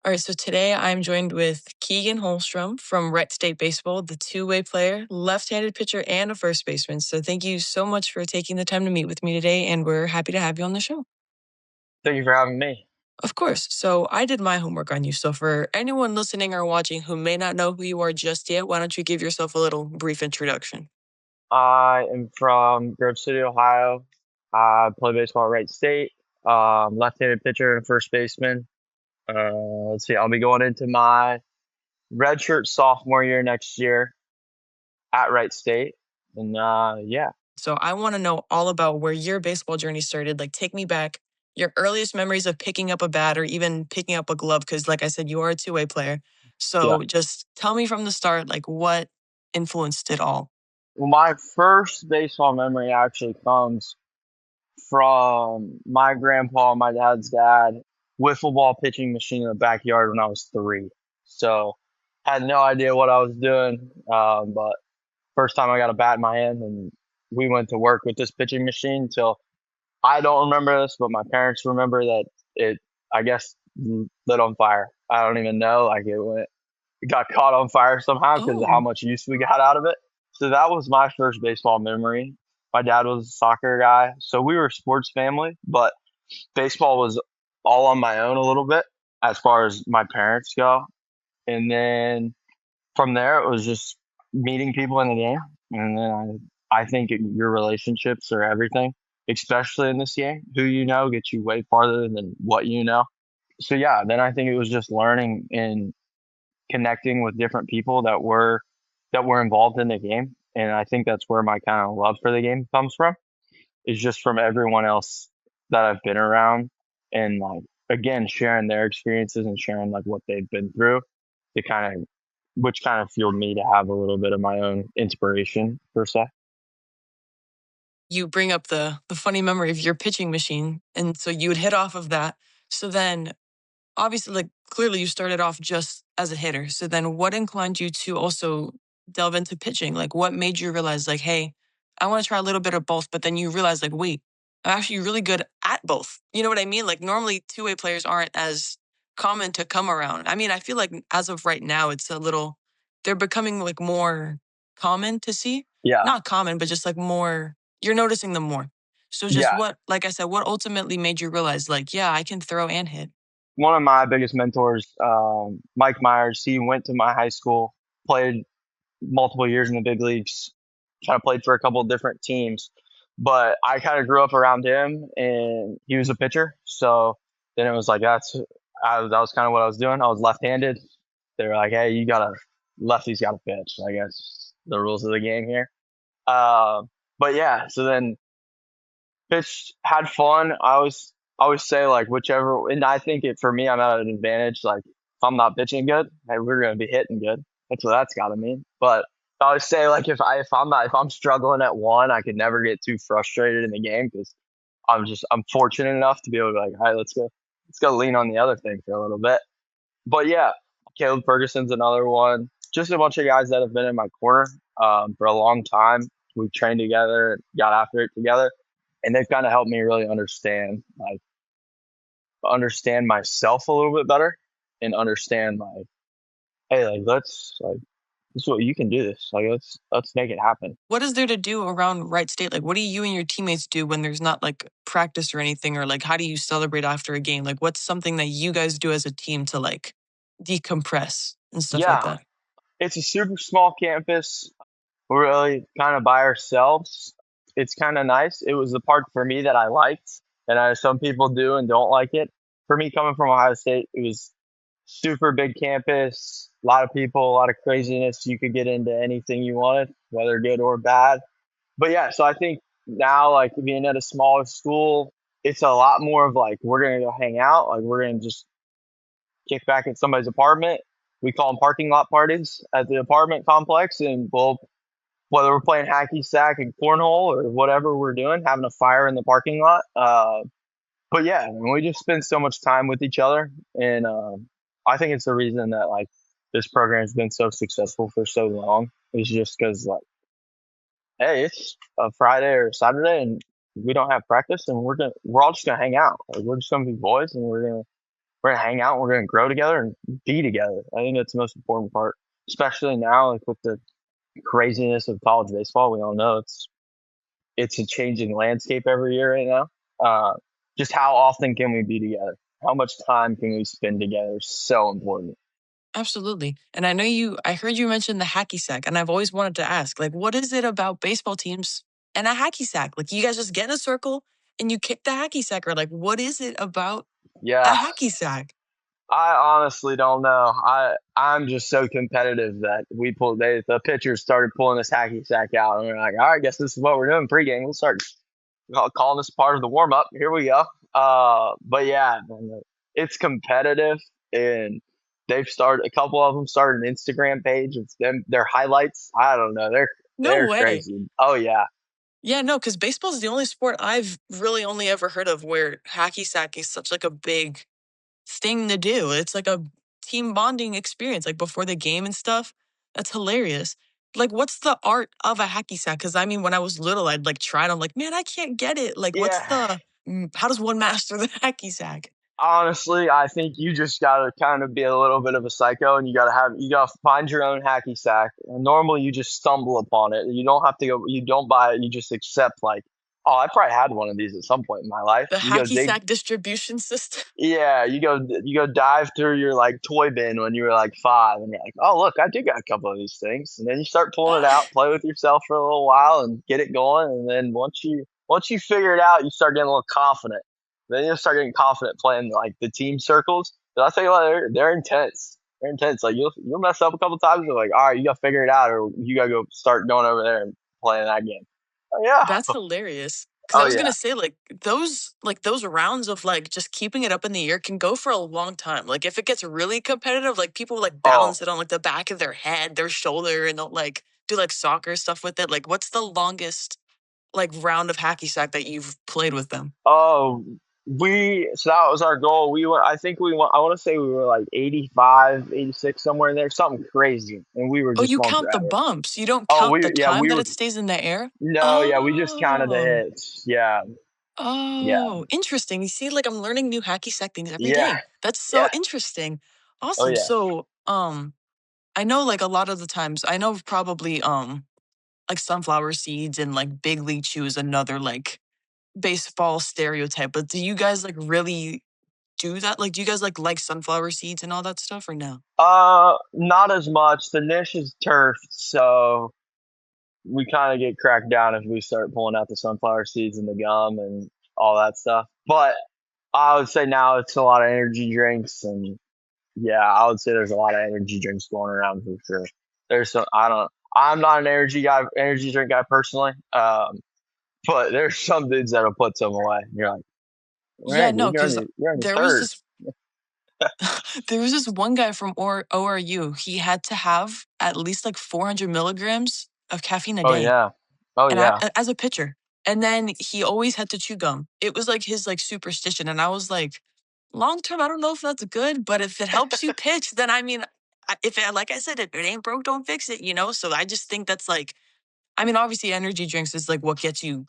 All right, so today I'm joined with Keegan Holmstrom from Wright State Baseball, the two-way player, left-handed pitcher, and a first baseman. So thank you so much for taking the time to meet with me today, and we're happy to have you on the show. Thank you for having me. Of course. So I did my homework on you. So for anyone listening or watching who may not know who you are just yet, why don't you give yourself a little brief introduction? I am from Grove City, Ohio. I play baseball at Wright State. Left-handed pitcher and first baseman. Let's see, I'll be going into my redshirt sophomore year next year at Wright State. And yeah. So I want to know all about where your baseball journey started. Like, take me back, your earliest memories of picking up a bat or even picking up a glove. Because, like I said, you are a two-way player. Yeah. So just tell me from the start, like, what influenced it all? Well, my first baseball memory actually comes from my grandpa and my dad's dad wiffle-ball pitching machine in the backyard when I was 3. So had no idea what I was doing, but first time I got a bat in my hand, and we went to work with this pitching machine until I don't remember this, but my parents remember that it, I guess, lit on fire. I don't even know. Like it got caught on fire somehow because of how much use we got out of it. So that was my first baseball memory. My dad was a soccer guy, so we were a sports family, but baseball was all on my own a little bit as far as my parents go. And then from there, it was just meeting people in the game. And then I think your relationships are everything, especially in this game. Who you know gets you way farther than what you know. So yeah, then I think it was just learning and connecting with different people that were involved in the game. And I think that's where my kind of love for the game comes from. Is just from everyone else that I've been around, and like again sharing their experiences and sharing like what they've been through to which kind of fueled me to have a little bit of my own inspiration per se. You bring up the funny memory of your pitching machine. And so you would hit off of that. So then obviously, like, clearly you started off just as a hitter. So then what inclined you to also delve into pitching? Like, what made you realize, like, hey, I want to try a little bit of both, but then you realize, like, wait, I'm actually really good at both. You know what I mean? Like, normally two-way players aren't as common to come around. I mean, I feel like as of right now, they're becoming like more common to see. Yeah. Not common, but just like more, you're noticing them more. So just Yeah. what, like I said, what ultimately made you realize, like, yeah, I can throw and hit? One of my biggest mentors, Mike Myers, he went to my high school, played multiple years in the big leagues, kind of played for a couple of different teams. But I kind of grew up around him, and he was a pitcher. So then it was like that was kind of what I was doing. I was left-handed. They were like, "Hey, lefty's got to pitch." I guess the rules of the game here. But yeah, so then pitched, had fun. I always say like whichever, and I think for me, I'm at an advantage. Like if I'm not pitching good, hey, we're gonna be hitting good. That's what that's got to mean. But I always say like if I'm struggling at one, I could never get too frustrated in the game because I'm fortunate enough to be able to be like, all right, let's go lean on the other thing for a little bit. But yeah, Caleb Ferguson's another one. Just a bunch of guys that have been in my corner for a long time. We've trained together, got after it together, and they've kind of helped me really understand myself a little bit better and understand like, hey, like this is what you can do this. Like let's make it happen. What is there to do around Wright State? Like, what do you and your teammates do when there's not like practice or anything? Or like, how do you celebrate after a game? Like, what's something that you guys do as a team to like decompress and stuff like Yeah, that? it's a super small campus. We're really kind of by ourselves. It's kind of nice. It was the part for me that I liked, and some people do and don't like it. For me, coming from Ohio State, it was super big campus, a lot of people, a lot of craziness. You could get into anything you wanted, whether good or bad. But yeah, so I think now, like being at a smaller school, it's a lot more of like we're gonna go hang out, like we're gonna just kick back at somebody's apartment. We call them parking lot parties at the apartment complex, and whether we're playing hacky sack and cornhole or whatever we're doing, having a fire in the parking lot. But yeah, I mean, we just spend so much time with each other, and I think it's the reason that like this program has been so successful for so long. Is just because like, hey, it's a Friday or Saturday, and we don't have practice, and we're all just gonna hang out. Like we're just gonna be boys, and we're gonna we're gonna hang out, we're gonna grow together and be together. I think that's the most important part, especially now, like with the craziness of college baseball. We all know it's a changing landscape every year right now. Uh, just how often can we be together? How much time can we spend together? So important. Absolutely. And I heard you mention the hacky sack, and I've always wanted to ask, like, what is it about baseball teams and a hacky sack? Like, you guys just get in a circle and you kick the hacky sack, or like, what is it about a Yeah, hacky sack? I honestly don't know. I'm just so competitive that the pitchers started pulling this hacky sack out, and we're like, all right, I guess this is what we're doing pregame. We'll start calling this part of the warm up. Here we go. But yeah, it's competitive, and they've started a couple of them started an Instagram page. It's them their highlights. I don't know. No They're way. crazy. Oh yeah, Yeah, no, because baseball is the only sport I've really only ever heard of where hacky sack is such like a big thing to do. It's like a team bonding experience, like before the game and stuff. That's hilarious. Like, what's the art of a hacky sack? Because I mean, when I was little, I'd like try it. I'm like, man, I can't get it. Like, yeah. how does one master the hacky sack? Honestly, I think you just gotta kind of be a little bit of a psycho, and you gotta find your own hacky sack. And normally, you just stumble upon it. You don't have to go. You don't buy it. You just accept like, oh, I probably had one of these at some point in my life. The You go hacky dig. sack distribution system. Yeah, you go dive through your like toy bin when you were like 5, and you're like, oh look, I do got a couple of these things, and then you start pulling it out, play with yourself for a little while, and get it going, and then once you figure it out, you start getting a little confident. Then you start getting confident playing like the team circles. But I'll tell you what, they're intense. They're intense. Like you'll mess up a couple times, but like, all right, you gotta figure it out, or you gotta go start going over there and playing that game. Oh, yeah. That's hilarious. Because I Oh was yeah. gonna say those rounds of like just keeping it up in the air can go for a long time. Like if it gets really competitive, like people like balance Oh, it on like the back of their head, their shoulder, and they'll like do like soccer stuff with it. Like what's the longest like round of hacky sack that you've played with them? Oh, we so that was our goal. We were I think we went I want to say we were like 85, 86 somewhere in there, something crazy. And we were Oh, just you going count the forever. bumps. You don't Oh, count the time we that were it stays in the air? no, yeah, we just counted the Oh. hits. Yeah. Yeah. Oh, interesting. You see, like I'm learning new hacky sack things every Yeah. day. That's so Yeah. interesting. Oh Awesome. yeah. So, I know like a lot of the times, I know probably like sunflower seeds and like big league chew is another like baseball stereotype. But do you guys like really do that? Like, do you guys like sunflower seeds and all that stuff or no? Not as much. The niche is turf, so we kind of get cracked down if we start pulling out the sunflower seeds and the gum and all that stuff. But I would say now it's a lot of energy drinks, and yeah, I would say there's a lot of energy drinks going around for sure. There's some I don't I'm not an energy drink guy personally. But there's some dudes that'll put some away. You're like, Yeah, man, no, dude, because you're on your there was third. this there was this one guy from ORU. He had to have at least like 400 milligrams of caffeine a Oh day. yeah, oh And yeah. as a pitcher. And then he always had to chew gum. It was like his like superstition. And I was like, long term, I don't know if that's good, but if it helps you pitch, then I mean, if it, like I said, if it ain't broke, don't fix it, you know? So I just think that's like, I mean, obviously energy drinks is like what gets you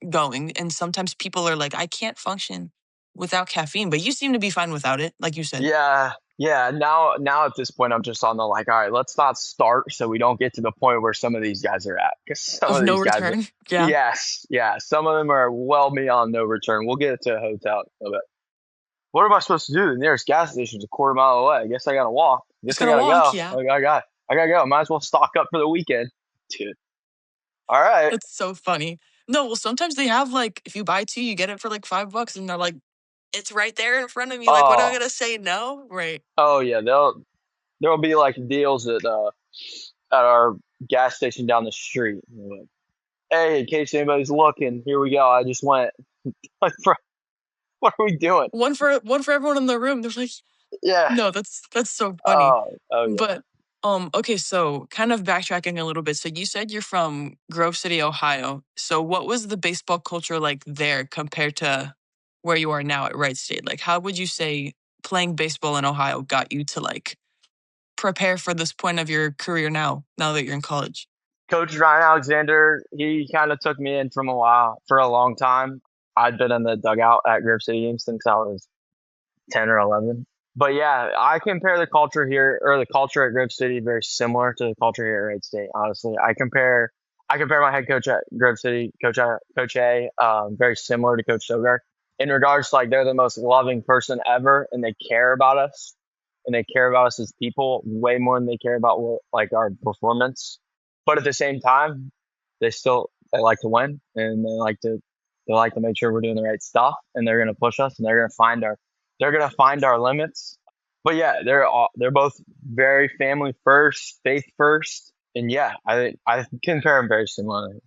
going. And sometimes people are like, I can't function without caffeine, but you seem to be fine without it, like you said, Yeah, yeah. Now at this point, I'm just on the like, all right, let's not start so we don't get to the point where some of these guys are at. Because some of of no these guys are, return. Yeah. yes, yeah. Some of them are well beyond no return. We'll get it to a hotel in a bit. What am I supposed to do? The nearest gas station's a quarter mile away. I guess I gotta walk. I It's guess I going to gotta walk. go. Yeah. I gotta go. Might as well stock up for the weekend, dude. All right. That's so funny. No, well, sometimes they have like, if you buy two, you get it for like $5 and they're like, it's right there in front of me. Like, what am I Oh, gonna say? No, right? oh yeah. There'll be like deals at our gas station down the street. Like, hey, in case anybody's looking, here we go. I just went. Like, bro, what are we doing? One for everyone in the room. They're like, Yeah. no, that's so funny. Oh yeah. But okay, so kind of backtracking a little bit. So you said you're from Grove City, Ohio. So what was the baseball culture like there compared to where you are now at Wright State? Like, how would you say playing baseball in Ohio got you to like prepare for this point of your career now that you're in college? Coach Ryan Alexander, he kind of took me in for a long time. I'd been in the dugout at Grove City games since I was 10 or 11. But yeah, I compare the culture here or the culture at Grove City very similar to the culture here at Wright State. Honestly, I compare my head coach at Grove City, Coach A, very similar to Coach Sogard in regards to like they're the most loving person ever, and they care about us, and they care about us as people way more than they care about like our performance. But at the same time, they like to win, and they like to make sure we're doing the right stuff, and they're going to push us, and they're going to find our limits. But yeah, they're both very family first, faith first, and yeah, I compare them very similarly.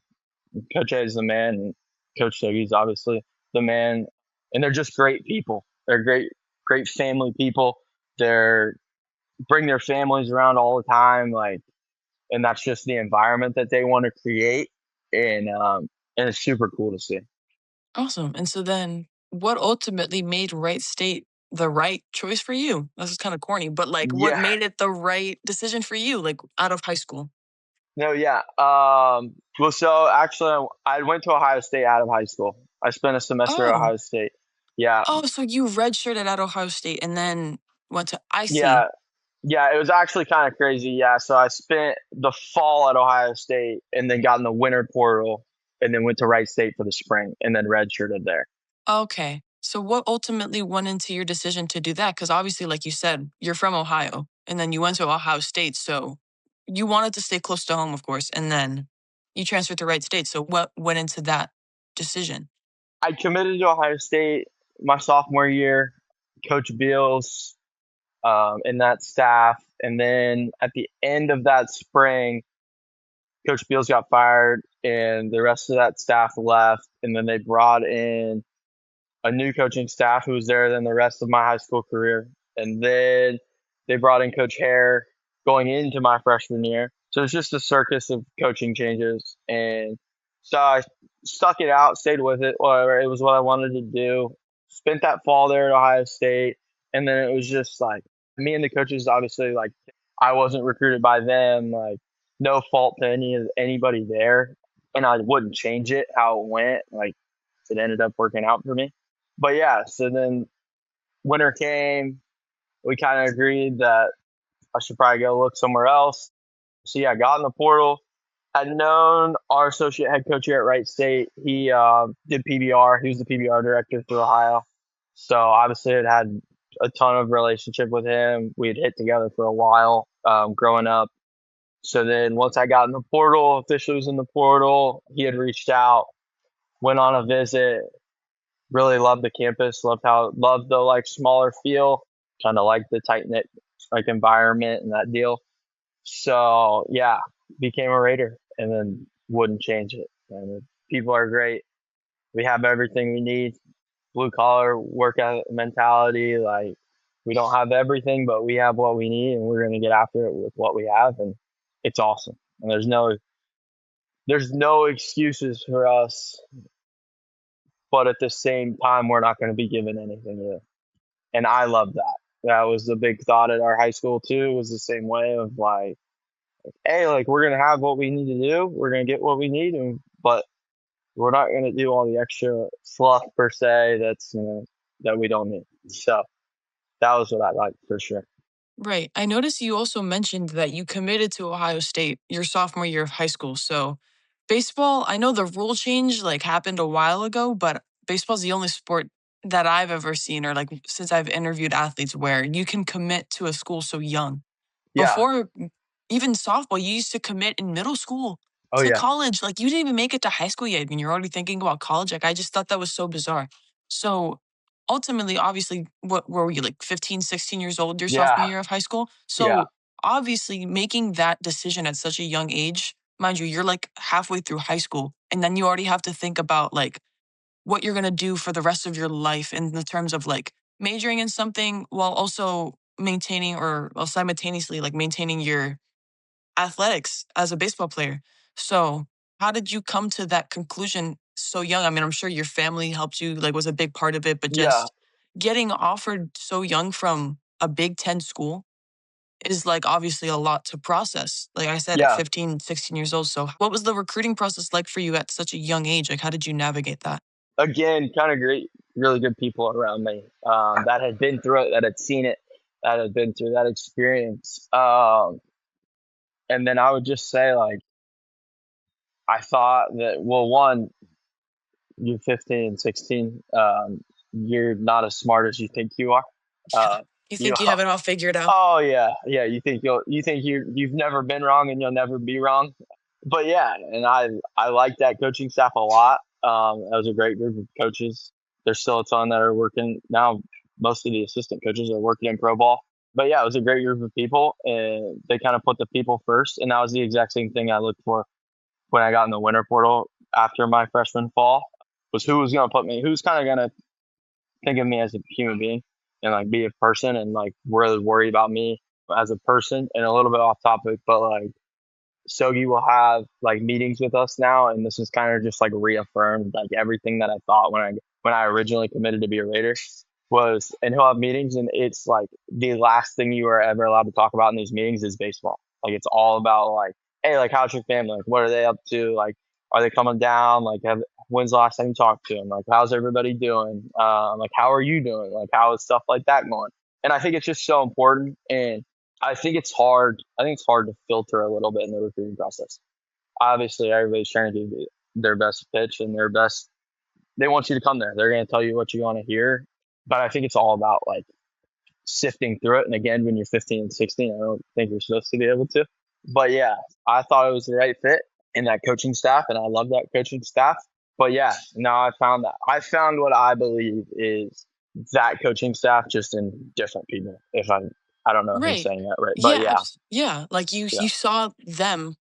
Coach A is the man, and Coach Sogi's obviously the man, and they're just great people. They're great family people. They're bring their families around all the time, like, and that's just the environment that they want to create, and it's super cool to see. Awesome. And so then what ultimately made Wright State the right choice for you? This is kind of corny, but like what Yeah, made it the right decision for you, like out of high school? no, yeah. Well, so actually, I went to Ohio State out of high school. I spent a semester at Oh, Ohio State. Yeah, oh, so you redshirted at Ohio State and then went to yeah, IC. yeah. It was actually kind of crazy. Yeah, so I spent the fall at Ohio State, and then got in the winter portal, and then went to Wright State for the spring, and then redshirted there. Okay. So what ultimately went into your decision to do that? Because obviously, like you said, you're from Ohio and then you went to Ohio State. So you wanted to stay close to home, of course, and then you transferred to Wright State. So what went into that decision? I committed to Ohio State my sophomore year. Coach Beals, and that staff, and then at the end of that spring, Coach Beals got fired, and the rest of that staff left, and then they brought in a new coaching staff who was there than the rest of my high school career, and then they brought in Coach Hare going into my freshman year. So it's just a circus of coaching changes, and so I stuck it out, stayed with it. Whatever, it was what I wanted to do. Spent that fall there at Ohio State, and then it was just like me and the coaches. Obviously, like I wasn't recruited by them. Like no fault to anybody there, and I wouldn't change it how it went. Like it ended up working out for me. But yeah, so then winter came. We kind of agreed that I should probably go look somewhere else. So yeah, got in the portal. Had known our associate head coach here at Wright State. He did PBR. He was the PBR director through Ohio. So obviously, it had a ton of relationship with him. We had hit together for a while growing up. So then once I got in the portal, officially was in the portal, he had reached out, went on a visit, really loved the campus, loved the like smaller feel, kind of like the tight knit like environment and that deal. So yeah, became a Raider, and then wouldn't change it. And the people are great. We have everything we need. Blue collar work mentality. Like we don't have everything, but we have what we need, and we're gonna get after it with what we have, and it's awesome. And there's no excuses for us, but at the same time, we're not going to be given anything either. And I love that. That was the big thought at our high school too. Was the same way of like, hey, like we're gonna have what we need to do. We're gonna get what we need, but we're not gonna do all the extra fluff per se. That we don't need. So that was what I liked for sure. Right. I noticed you also mentioned that you committed to Ohio State your sophomore year of high school. So baseball, I know the rule change like happened a while ago, but baseball's the only sport that I've ever seen or like since I've interviewed athletes where you can commit to a school so young. Yeah. Before even softball, you used to commit in middle school Oh to yeah. college. Like you didn't even make it to high school yet, and you're already thinking about college. Like I just thought that was so bizarre. So ultimately, obviously, what were you like 15, 16 years old your sophomore Yeah. year of high school? Yeah. So obviously making that decision at such a young age, mind you, you're like halfway through high school. And then you already have to think about like what you're gonna do for the rest of your life in the terms of like majoring in something while also maintaining or well, simultaneously like maintaining your athletics as a baseball player. So, how did you come to that conclusion so young? I mean, I'm sure your family helped you, like, was a big part of it, but Yeah. just getting offered so young from a Big Ten school is like obviously a lot to process. Like I said, at Yeah. 15, 16 years old. So, what was the recruiting process like for you at such a young age? Like, how did you navigate that? Again, kind of great. really good people around me that had been through it, that had seen it, that had been through that experience. And then I would just say, like, I thought that, well, one, you're 15 and 16. You're not as smart as you think you are. Yeah. You You think you have it all figured out? Oh yeah, yeah. You've never been wrong and you'll never be wrong. But yeah, and I like that coaching staff a lot. That was a great group of coaches. There's still a ton that are working now. Most of the assistant coaches are working in pro ball. But yeah, it was a great group of people, and they kind of put the people first. And that was the exact same thing I looked for when I got in the winter portal after my freshman fall. Was who was going to put me, who's kind of going to think of me as a human being and like be a person and like really worry about me as a person. And a little bit off topic, but like Sogi will have like meetings with us now, and this is kind of just like reaffirmed like everything that I thought when I originally committed to be a Raider was. And he'll have meetings, and it's like the last thing you are ever allowed to talk about in these meetings is baseball. Like it's all about like, hey, like how's your family? Like what are they up to? Like are they coming down? Like when's the last time you talked to them? Like how's everybody doing? Like how are you doing? Like how is stuff like that going? And I think it's just so important. And I think it's hard. I think it's hard to filter a little bit in the recruiting process. Obviously, everybody's trying to do their best pitch and their best. They want you to come there. They're going to tell you what you want to hear. But I think it's all about like sifting through it. And again, when you're 15 and 16, I don't think you're supposed to be able to. But yeah, I thought it was the right fit in that coaching staff, and I love that coaching staff. But yeah, now I found that. I found what I believe is that coaching staff just in different people. I don't know if I'm Right. saying that right, but Yeah. yeah, Yeah. Like yeah, you saw them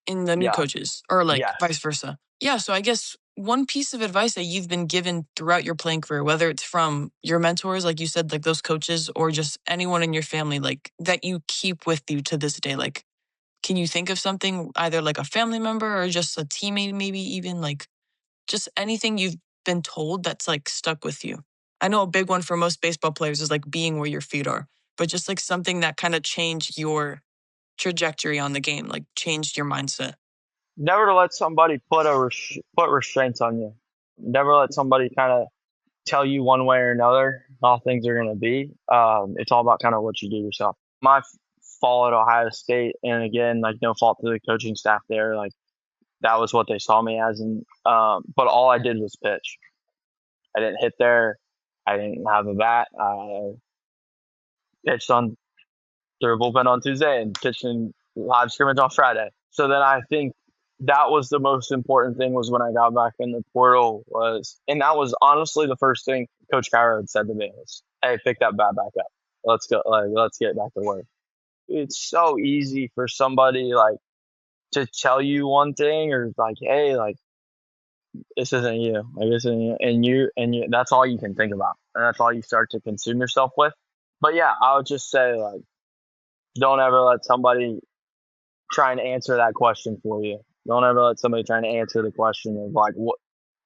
in the new yeah, coaches or like yes. vice versa. Yeah. So I guess one piece of advice that you've been given throughout your playing career, whether it's from your mentors, like you said, like those coaches, or just anyone in your family, like that you keep with you to this day, like, can you think of something either like a family member or just a teammate, maybe even like just anything you've been told that's like stuck with you? I know a big one for most baseball players is like being where your feet are, but just like something that kind of changed your trajectory on the game, like changed your mindset. Never to let somebody put restraints on you. Never let somebody kind of tell you one way or another how things are going to be. It's all about kind of what you do yourself. My fall at Ohio State, and again, like no fault to the coaching staff there, like that was what they saw me as, and but all I did was pitch. I didn't hit there. I didn't have a bat. I pitched on through a bullpen on Tuesday and pitched in live scrimmage on Friday. So then I think that was the most important thing was when I got back in the portal was, and that was honestly the first thing Coach Chiero had said to me was, "Hey, pick that bat back up. Let's go. Like, let's get back to work." It's so easy for somebody like to tell you one thing or like, "Hey, like this isn't you. Like this isn't you," and you. That's all you can think about, and that's all you start to consume yourself with. But yeah, I would just say like, don't ever let somebody try and answer that question for you. Don't ever let somebody try and answer the question of like, what,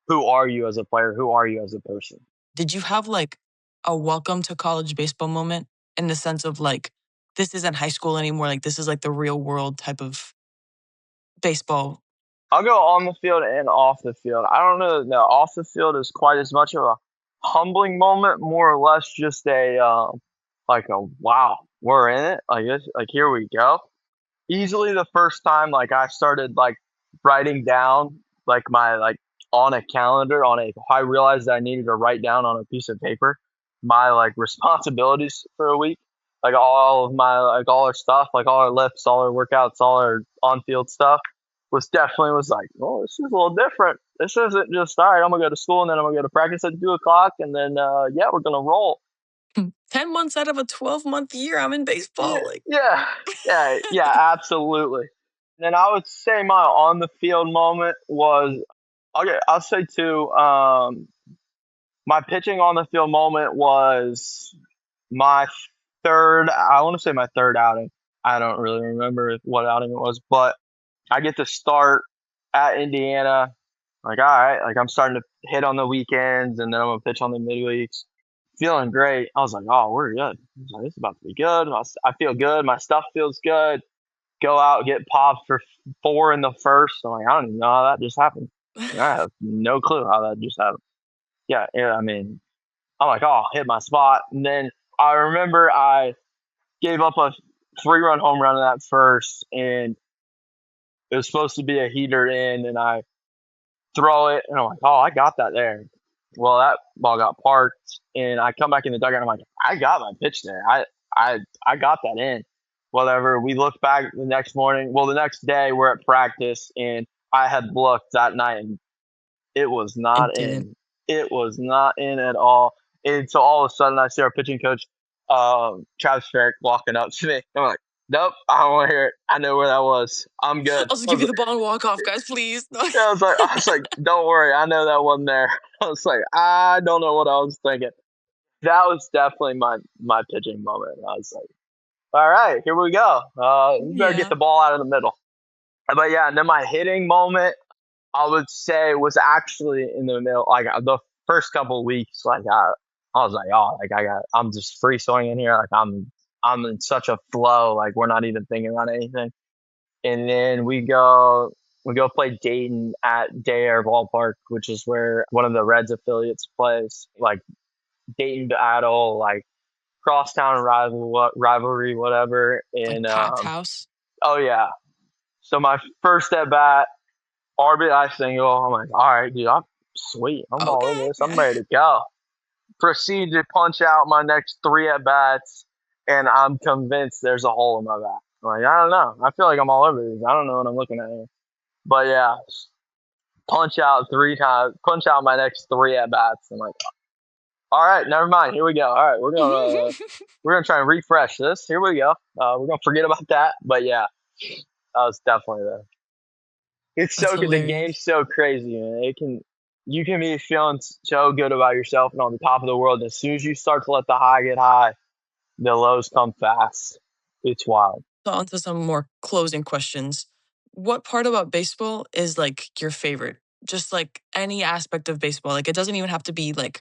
who are you as a player? Who are you as a person? Did you have like a welcome to college baseball moment in the sense of like, this isn't high school anymore? Like, this is like the real world type of baseball. I'll go on the field and off the field. I don't know. No, off the field is quite as much of a humbling moment, more or less just a like a wow, we're in it. Like this, like here we go. Easily the first time like I started like writing down like my like on a calendar on a I realized that I needed to write down on a piece of paper my like responsibilities for a week. Like all of my like all our stuff, like all our lifts, all our workouts, all our on field stuff was definitely was like, oh, this is a little different. This isn't just all right, I'm gonna go to school and then I'm gonna go to practice at 2 o'clock and then yeah, we're gonna roll. 10 months out of a 12-month year, I'm in Yeah, baseball. Like, yeah, yeah, absolutely. And I would say my on the field moment was okay. I'll say two. My pitching on the field moment was my third. I want to say my third outing. I don't really remember what outing it was, but I get to start at Indiana. Like, all right, like I'm starting to hit on the weekends, and then I'm gonna pitch on the midweeks. Feeling great. I was like, oh, we're good. I was like, this is about to be good. I feel good. My stuff feels good. Go out, get popped for 4 in the first. I'm like, I don't even know how that just happened. I have no clue how that just happened. Yeah, yeah. I mean, I'm like, oh, hit my spot. And then I remember I gave up a 3-run home run in that first, and it was supposed to be a heater in, and I throw it, and I'm like, oh, I got that there. Well, that ball got parked, and I come back in the dugout, and I'm like, I got my pitch there. I got that in. Whatever. We look back the next morning. Well, the next day we're at practice, and I had looked that night, and it was It not didn't. in. It was not in at all. And so all of a sudden, I see our pitching coach, Travis Ferrick, walking up to me. I'm like, nope, I don't want to hear it. I know where that was. I'm good. I'll just give you the ball and walk off, guys, please. Yeah, I was like, don't worry, I know that wasn't there. I was like, I don't know what I was thinking. That was definitely my pitching moment. I was like, all right, here we go. You better get Yeah. the ball out of the middle. But yeah, and then my hitting moment, I would say, was actually in the middle. Like the first couple of weeks, like I was like, oh, like I'm just free swinging here. Like I'm in such a flow. Like we're not even thinking about anything. And then we go play Dayton at Day Air Ballpark, which is where one of the Reds affiliates plays. Like Dayton battle, like crosstown rivalry, whatever. Like And packed house. oh yeah. So my first at bat, RBI single. I'm like, all right, dude, I'm sweet. I'm all over this. I'm Okay. ready to go. Proceed to punch out my next 3 at bats, and I'm convinced there's a hole in my bat. I'm like, I don't know. I feel like I'm all over these. I don't know what I'm looking at here. But yeah, punch out 3 times, punch out my next 3 at bats. I'm like, all right, never mind. Here we go. All right, we're gonna try and refresh this. Here we go. We're gonna forget about that. But yeah, that was definitely the. It's That's so good. The game's hilarious. so crazy, man. You can be feeling so good about yourself and on the top of the world. As soon as you start to let the high get high, the lows come fast. It's wild. So on to some more closing questions. What part about baseball is like your favorite? Just like any aspect of baseball. Like it doesn't even have to be like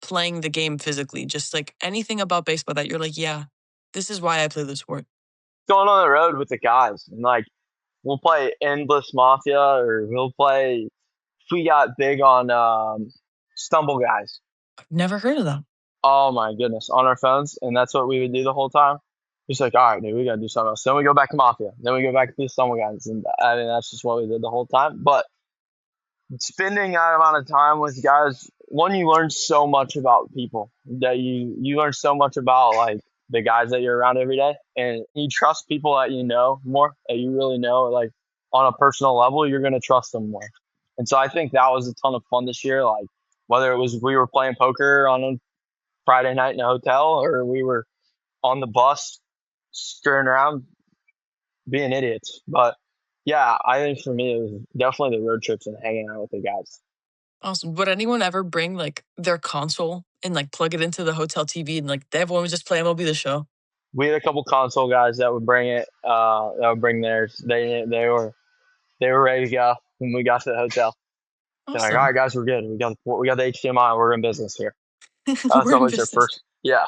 playing the game physically. Just like anything about baseball that you're like, yeah, this is why I play the sport. Going on the road with the guys, and like we'll play endless mafia, or we'll play. We got big on stumble guys. I've never heard of that. Oh my goodness, on our phones, and that's what we would do the whole time. Just like, all right, dude, we gotta do something else. Then we go back to mafia. Then we go back to the stumble guys, and I mean that's just what we did the whole time. But spending that amount of time with guys, one, you learn so much about people, that you learn so much about like the guys that you're around every day, and you trust people that you know more, that you really know, like on a personal level, you're gonna trust them more. And so I think that was a ton of fun this year. Like whether it was we were playing poker on a Friday night in a hotel, or we were on the bus screwing around being idiots. But yeah, I think for me it was definitely the road trips and hanging out with the guys. Awesome. Would anyone ever bring like their console and like plug it into the hotel TV and like everyone would just play MLB the show? We had a couple console guys that would bring it. That would bring theirs. They were ready to go when we got to the hotel. They're like, all Awesome. right, guys, we're good. We got the HDMI. We're in business here. That's We're in always their business. first. Yeah,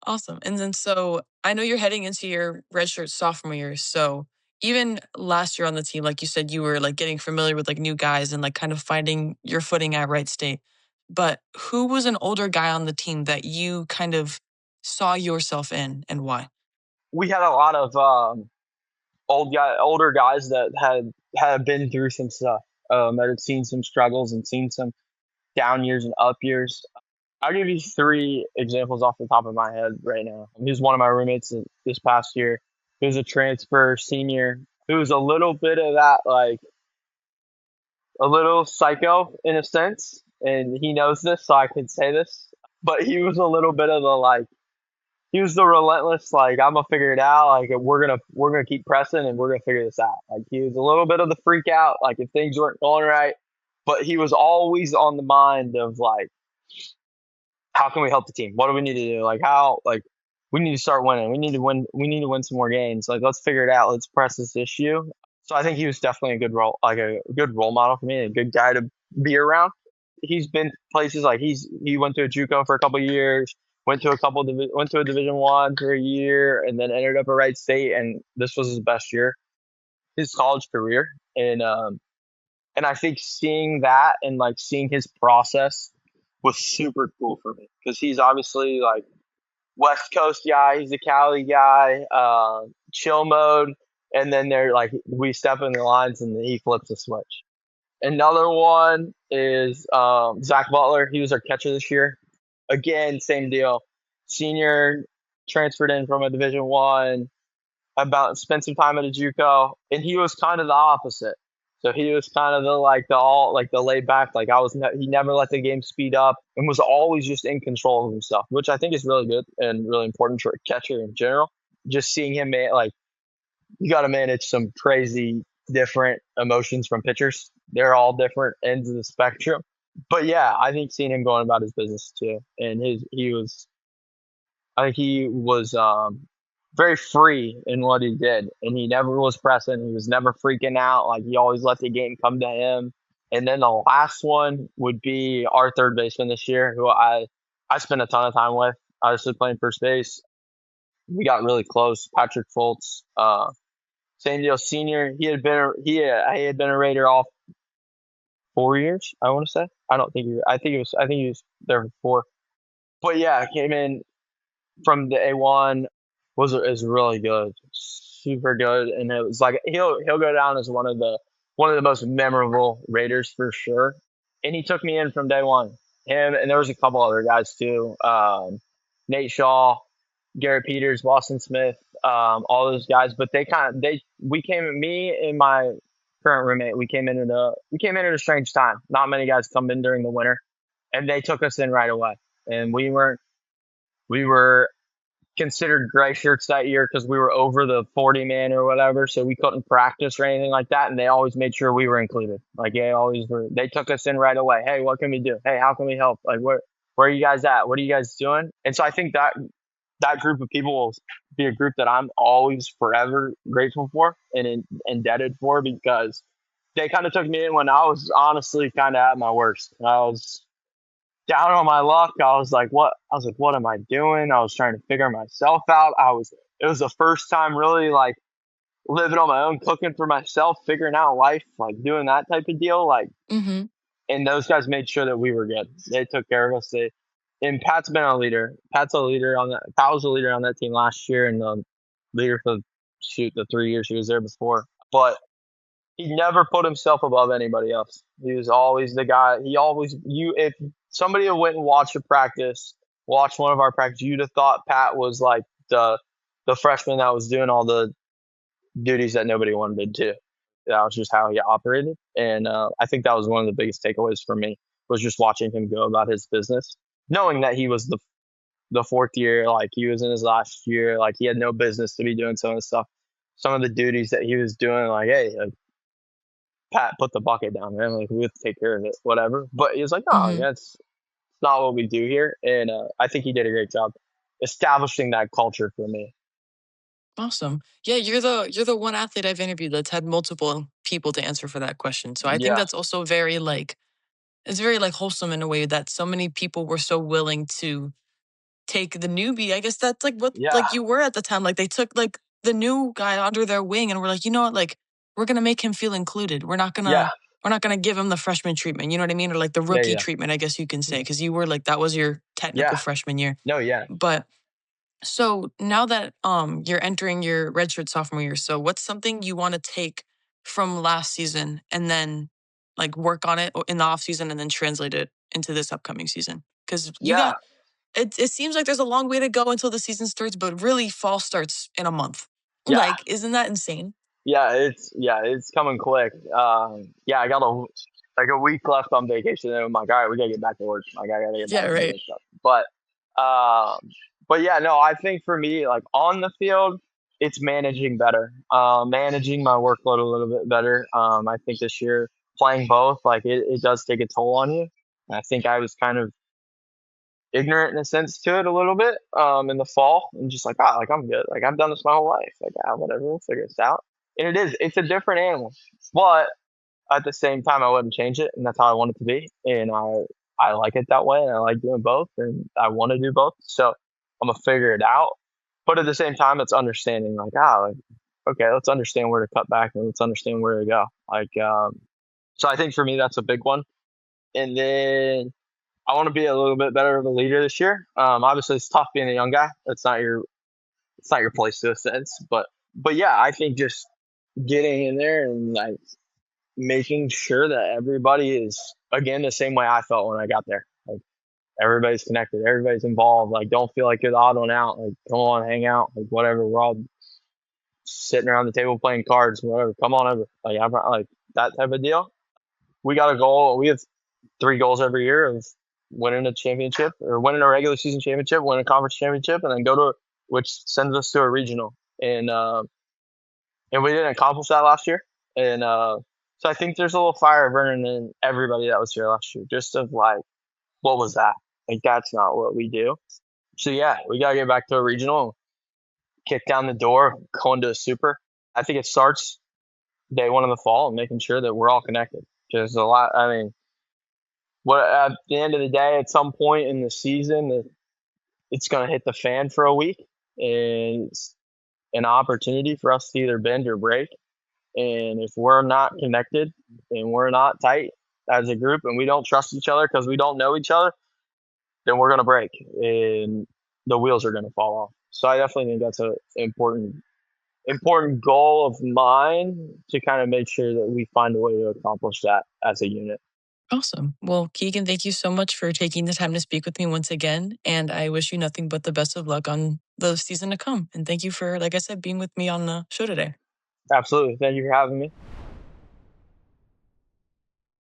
Awesome. And then so I know you're heading into your redshirt sophomore year. So even last year on the team, like you said, you were like getting familiar with like new guys and like kind of finding your footing at Wright State. But who was an older guy on the team that you kind of saw yourself in and why? we had a lot of older guys that had been through some stuff. That had seen some struggles and seen some down years and up years. I'll give you 3 examples off the top of my head right now. He was one of my roommates this past year. He was a transfer senior who was a little bit of that, like a little psycho in a sense, and he knows this, so I can say this. But he was a little bit of the like he was the relentless, like I'm gonna figure it out. Like we're gonna keep pressing and we're gonna figure this out. Like he was a little bit of the freak out, like if things weren't going right, but he was always on the mind of like how can we help the team? What do we need to do? Like how like we need to start winning. We need to win. We need to win some more games. Like let's figure it out. Let's press this issue. So I think he was definitely a good role model for me, a good guy to be around. He's been places like he went to a JUCO for a couple of years, went to a Division 1 for a year, and then ended up at Wright State. And this was his best year, his college career. And I think seeing that and like seeing his process was super cool for me because he's obviously like West Coast guy. He's a Cali guy, chill mode. And then they're like, we step in the lines and he flips the switch. Another one is Zach Butler. He was our catcher this year. Again, same deal. Senior, transferred in from a Division One, about spent some time at a JUCO, and he was kind of the opposite. So he was kind of the laid back, like he never let the game speed up and was always just in control of himself, which I think is really good and really important for a catcher in general. Just seeing him, like, you got to manage some crazy different emotions from pitchers. They're all different ends of the spectrum. But yeah, I think seeing him going about his business too, and I think he was very free in what he did, and he never was pressing. He was never freaking out. Like, he always let the game come to him. And then the last one would be our third baseman this year, who I spent a ton of time with. I was playing first base. We got really close. Patrick Fultz, same deal, senior. He had been a Raider all 4 years, I want to say. I think he was there for 4. But yeah, came in from the A1, is really good, super good, and it was like he'll go down as one of the most memorable Raiders for sure. And he took me in from day one. Him, and there was a couple other guys too, Nate Shaw, Garrett Peters, Boston Smith, all those guys. But me and my current roommate, we came in at a strange time. Not many guys come in during the winter, and they took us in right away. And we were considered gray shirts that year because we were over the 40 man or whatever, so we couldn't practice or anything like that. And they always made sure we were included. Like, they took us in right away. Hey, what can we do? Hey, how can we help? Like, where are you guys at? What are you guys doing? And so I think that group of people will be a group that I'm always forever grateful for and indebted for, because they kind of took me in when I was honestly kind of at my worst. I was down on my luck. I was like, what am I doing? I was trying to figure myself out. It was the first time really like living on my own, cooking for myself, figuring out life, like doing that type of deal. Like, Mm-hmm. and those guys made sure that we were good. They took care of us. And Pat's been a leader. Pat was a leader on that team last year, and leader for the 3 years he was there before. But he never put himself above anybody else. He was always the guy. If somebody went and watched one of our practices, you'd have thought Pat was like the freshman that was doing all the duties that nobody wanted to do. That was just how he operated. And I think that was one of the biggest takeaways for me, was just watching him go about his business, knowing that he was the fourth year, like he was in his last year, like he had no business to be doing some of the stuff, some of the duties that he was doing. Like, hey, like, Pat, put the bucket down, man. Like, we have to take care of it, whatever. But he was like, no, Mm-hmm. that's not what we do here. And I think he did a great job establishing that culture for me. Awesome. Yeah, you're the one athlete I've interviewed that's had multiple people to answer for that question. So I think Yeah, that's also very like it's very like wholesome in a way that so many people were so willing to take the newbie. I guess that's like what yeah, like you were at the time. Like they took like the new guy under their wing and we're like, you know what, like we're gonna make him feel included. yeah, We're not gonna give him the freshman treatment. You know what I mean? Or like the yeah, rookie yeah, treatment, I guess you can say, because you were like that was your technical yeah. freshman year. No, yeah, But so now that you're entering your redshirt sophomore year, so what's something you want to take from last season and then like work on it in the off season and then translate it into this upcoming season? Because yeah, it seems like there's a long way to go until the season starts, but really fall starts in a month. yeah. Like, isn't that insane? It's coming quick. Yeah, I got a week left on vacation, and I'm like, all right, we gotta get back to work. Like, I gotta get Yeah, back to right. doing stuff. Um, but yeah, no, I think for me, like on the field, it's managing better, managing my workload a little bit better. I think this year playing both, like it does take a toll on you. I think I was kind of ignorant in a sense to it a little bit in the fall, and just like, like I'm good, like I've done this my whole life, like whatever, we'll figure this out. And it's a different animal, but at the same time I wouldn't change it, and that's how I want it to be. And I like it that way, and I like doing both, and I want to do both, so I'm gonna figure it out. But at the same time, it's understanding, like, like, okay, let's understand where to cut back, and let's understand where to go. Like, so I think for me that's a big one. And then I want to be a little bit better of a leader this year. Obviously, it's tough being a young guy. It's not your place to a sense, but yeah, I think just getting in there and like making sure that everybody is again the same way I felt when I got there. Like everybody's connected, everybody's involved. Like don't feel like you're the odd one out. Like come on, hang out, like whatever. We're all sitting around the table playing cards, whatever. Come on over, like I'm like that type of deal. We got a goal. We have 3 goals every year of winning a championship or winning a regular season championship, winning a conference championship, and then go to which sends us to a regional. And we didn't accomplish that last year. And so I think there's a little fire burning in everybody that was here last year, just of like, what was that? Like that's not what we do. So yeah, we gotta get back to a regional, kick down the door, going to a super. I think it starts day one of the fall and making sure that we're all connected. Because a lot, I mean, what at the end of the day, at some point in the season, it's going to hit the fan for a week, and it's an opportunity for us to either bend or break. And if we're not connected and we're not tight as a group and we don't trust each other because we don't know each other, then we're going to break and the wheels are going to fall off. So I definitely think that's an important goal of mine to kind of make sure that we find a way to accomplish that as a unit. Awesome. Well, Keegan, thank you so much for taking the time to speak with me once again. And I wish you nothing but the best of luck on the season to come. And thank you for, like I said, being with me on the show today. Absolutely. Thank you for having me.